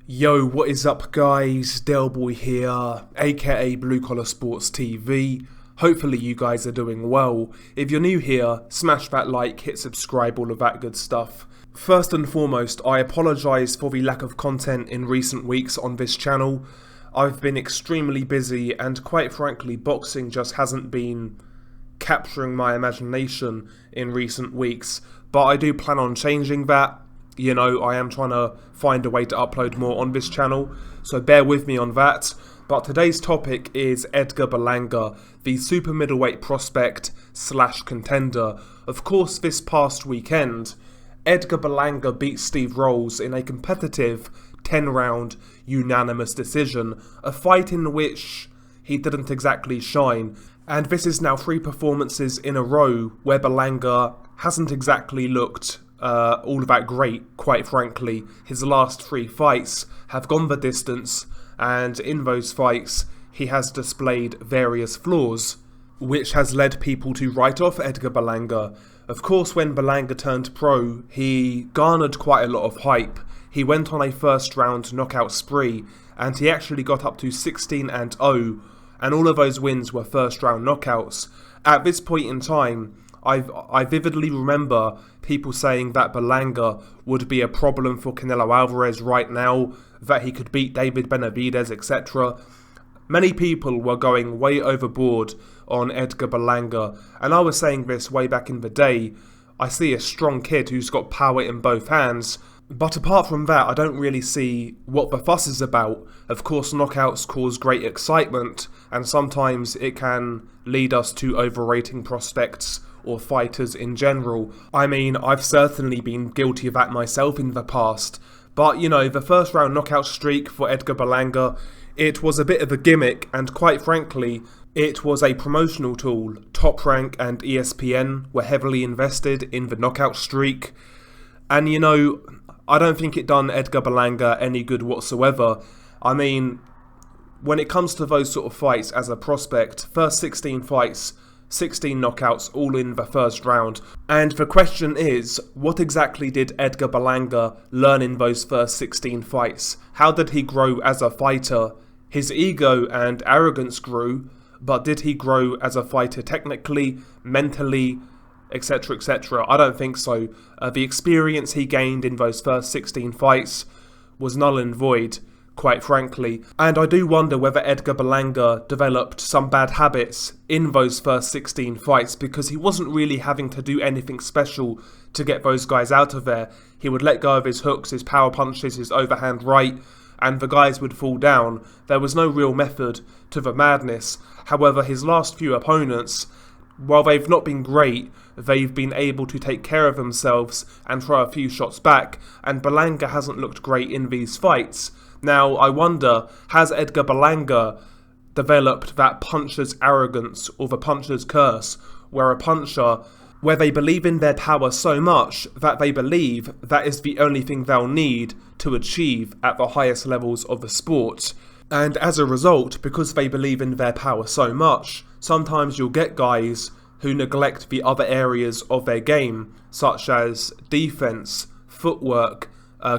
Yo, what is up guys? Delboy here, aka Blue Collar Sports TV. Hopefully you guys are doing well. If you're new here, smash that like, hit subscribe, all of that good stuff. First and foremost, I apologise for the lack of content in recent weeks on this channel. I've been extremely busy and quite frankly boxing just hasn't been capturing my imagination in recent weeks. But I do plan on changing that. You know, I am trying to find a way to upload more on this channel, so bear with me on that. But today's topic is Edgar Berlanga, the super middleweight prospect / contender. Of course, this past weekend, Edgar Berlanga beat Steve Rolls in a competitive 10-round unanimous decision, a fight in which he didn't exactly shine. And this is now 3 performances in a row where Berlanga hasn't exactly looked all that great, quite frankly. His last 3 fights have gone the distance, and in those fights he has displayed various flaws, which has led people to write off Edgar Berlanga. Of course, when Berlanga turned pro, he garnered quite a lot of hype. He went on a first round knockout spree, and he actually got up to 16-0, and all of those wins were first round knockouts. At this point in time, I vividly remember people saying that Berlanga would be a problem for Canelo Alvarez right now, that he could beat David Benavidez, etc. Many people were going way overboard on Edgar Berlanga, and I was saying this way back in the day. I see a strong kid who's got power in both hands, but apart from that, I don't really see what the fuss is about. Of course, knockouts cause great excitement, and sometimes it can lead us to overrating prospects or fighters in general. I mean, I've certainly been guilty of that myself in the past. But, you know, the first round knockout streak for Edgar Berlanga, it was a bit of a gimmick, and quite frankly, it was a promotional tool. Top Rank and ESPN were heavily invested in the knockout streak. And, you know, I don't think it done Edgar Berlanga any good whatsoever. I mean, when it comes to those sort of fights as a prospect, first 16 fights, 16 knockouts, all in the first round. And the question is, what exactly did Edgar Berlanga learn in those first 16 fights? How did he grow as a fighter? His ego and arrogance grew, but did he grow as a fighter technically, mentally, etc, etc? I don't think so. The experience he gained in those first 16 fights was null and void, quite frankly. And I do wonder whether Edgar Berlanga developed some bad habits in those first 16 fights, because he wasn't really having to do anything special to get those guys out of there. He would let go of his hooks, his power punches, his overhand right, and the guys would fall down. There was no real method to the madness. However, his last few opponents, while they've not been great, they've been able to take care of themselves and throw a few shots back, and Berlanga hasn't looked great in these fights. Now, I wonder, has Edgar Berlanga developed that puncher's arrogance or the puncher's curse, where they believe in their power so much that they believe that is the only thing they'll need to achieve at the highest levels of the sport. And as a result, because they believe in their power so much, sometimes you'll get guys who neglect the other areas of their game, such as defense, footwork,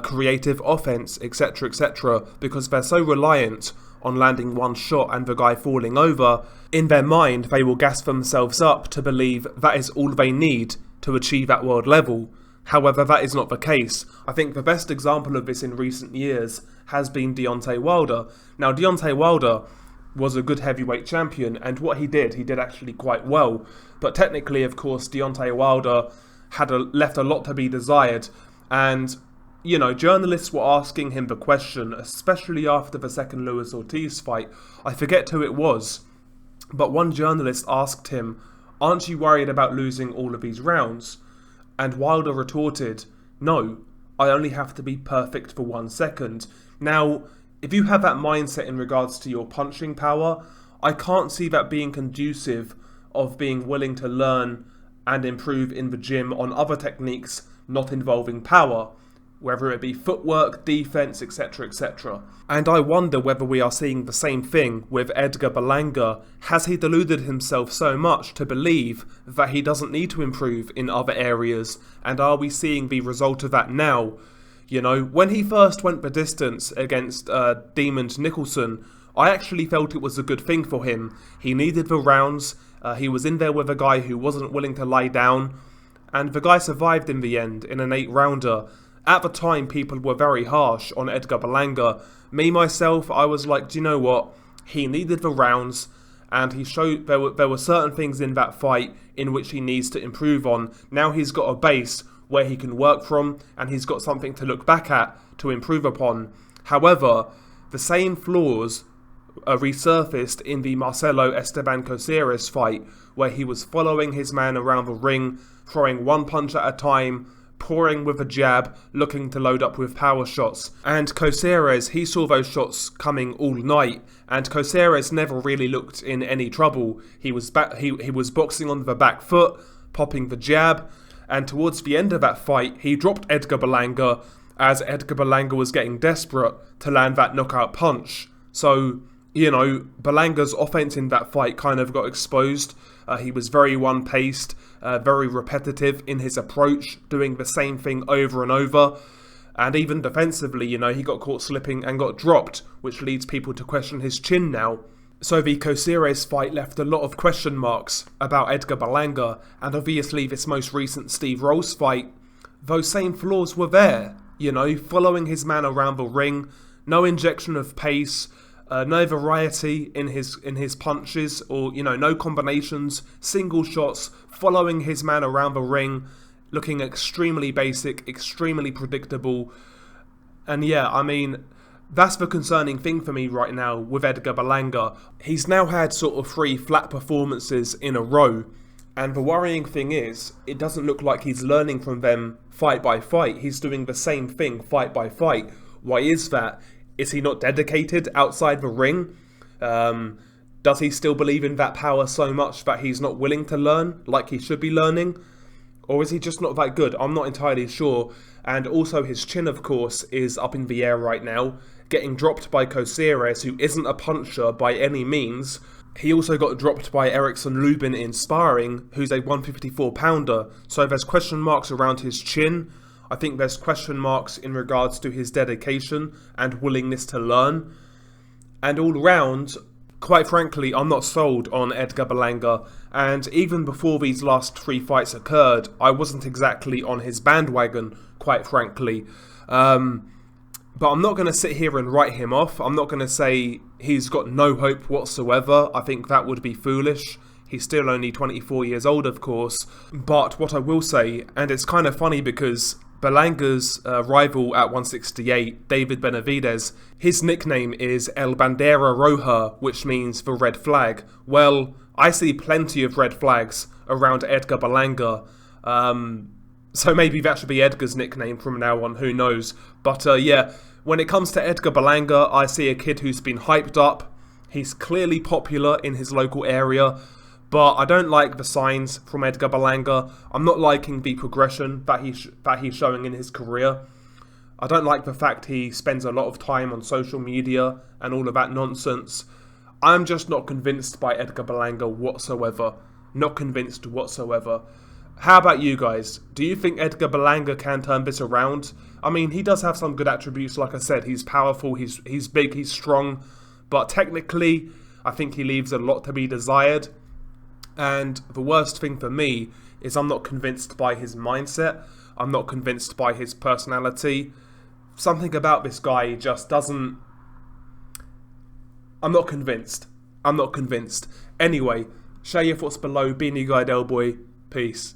creative offense, etc, etc, because they're so reliant on landing one shot and the guy falling over. In their mind, they will gas themselves up to believe that is all they need to achieve at world level. However, that is not the case. I think the best example of this in recent years has been Deontay Wilder. Now, Deontay Wilder was a good heavyweight champion, and what he did actually quite well. But technically, of course, Deontay Wilder had left a lot to be desired, and you know, journalists were asking him the question, especially after the second Luis Ortiz fight. I forget who it was, but one journalist asked him, "Aren't you worried about losing all of these rounds?" And Wilder retorted, "No, I only have to be perfect for 1 second." Now, if you have that mindset in regards to your punching power, I can't see that being conducive of being willing to learn and improve in the gym on other techniques not involving power, whether it be footwork, defense, etc, etc. And I wonder whether we are seeing the same thing with Edgar Berlanga. Has he deluded himself so much to believe that he doesn't need to improve in other areas, and are we seeing the result of that now? You know, when he first went the distance against Demon Nicholson, I actually felt it was a good thing for him. He needed the rounds, he was in there with a guy who wasn't willing to lie down, and the guy survived in the end in an 8-rounder. At the time, people were very harsh on Edgar Berlanga. Me, myself, I was like, do you know what? He needed the rounds, and he showed there were certain things in that fight in which he needs to improve on. Now he's got a base where he can work from, and he's got something to look back at to improve upon. However, the same flaws resurfaced in the Marcelo Esteban Caceres fight, where he was following his man around the ring, throwing one punch at a time, pouring with a jab, looking to load up with power shots. And Caceres, he saw those shots coming all night, and Caceres never really looked in any trouble. He was boxing on the back foot, popping the jab, and towards the end of that fight, he dropped Edgar Berlanga as Edgar Berlanga was getting desperate to land that knockout punch. So, you know, Berlanga's offense in that fight kind of got exposed. He was very one-paced, very repetitive in his approach, doing the same thing over and over. And even defensively, you know, he got caught slipping and got dropped, which leads people to question his chin now. So the Caceres fight left a lot of question marks about Edgar Berlanga, and obviously this most recent Steve Rolls fight, those same flaws were there. You know, following his man around the ring, no injection of pace, no variety in his punches, or, you know, no combinations, single shots, following his man around the ring, looking extremely basic, extremely predictable. And yeah, I mean, that's the concerning thing for me right now with Edgar Berlanga. He's now had sort of 3 flat performances in a row, and the worrying thing is, it doesn't look like he's learning from them fight by fight. He's doing the same thing fight by fight. Why is that? Is he not dedicated outside the ring? Does he still believe in that power so much that he's not willing to learn like he should be learning? Or is he just not that good? I'm not entirely sure. And also his chin, of course, is up in the air right now, getting dropped by Caceres, who isn't a puncher by any means. He also got dropped by Erickson Lubin in sparring, who's a 154-pounder. So there's question marks around his chin. I think there's question marks in regards to his dedication and willingness to learn. And all round, quite frankly, I'm not sold on Edgar Berlanga. And even before these last 3 fights occurred, I wasn't exactly on his bandwagon, quite frankly. But I'm not going to sit here and write him off. I'm not going to say he's got no hope whatsoever. I think that would be foolish. He's still only 24 years old, of course. But what I will say, and it's kind of funny because Berlanga's rival at 168, David Benavidez, his nickname is El Bandera Roja, which means the red flag. Well, I see plenty of red flags around Edgar Berlanga. So maybe that should be Edgar's nickname from now on, who knows. But yeah, when it comes to Edgar Berlanga, I see a kid who's been hyped up. He's clearly popular in his local area, but I don't like the signs from Edgar Berlanga. I'm not liking the progression that he's showing in his career. I don't like the fact he spends a lot of time on social media and all of that nonsense. I'm just not convinced by Edgar Berlanga whatsoever. Not convinced whatsoever. How about you guys? Do you think Edgar Berlanga can turn this around? I mean, he does have some good attributes, like I said. He's powerful, he's big, he's strong. But technically, I think he leaves a lot to be desired. And the worst thing for me is I'm not convinced by his mindset. I'm not convinced by his personality. Something about this guy just doesn't... I'm not convinced. I'm not convinced. Anyway, share your thoughts below. Beanie Guy Delboy. Peace.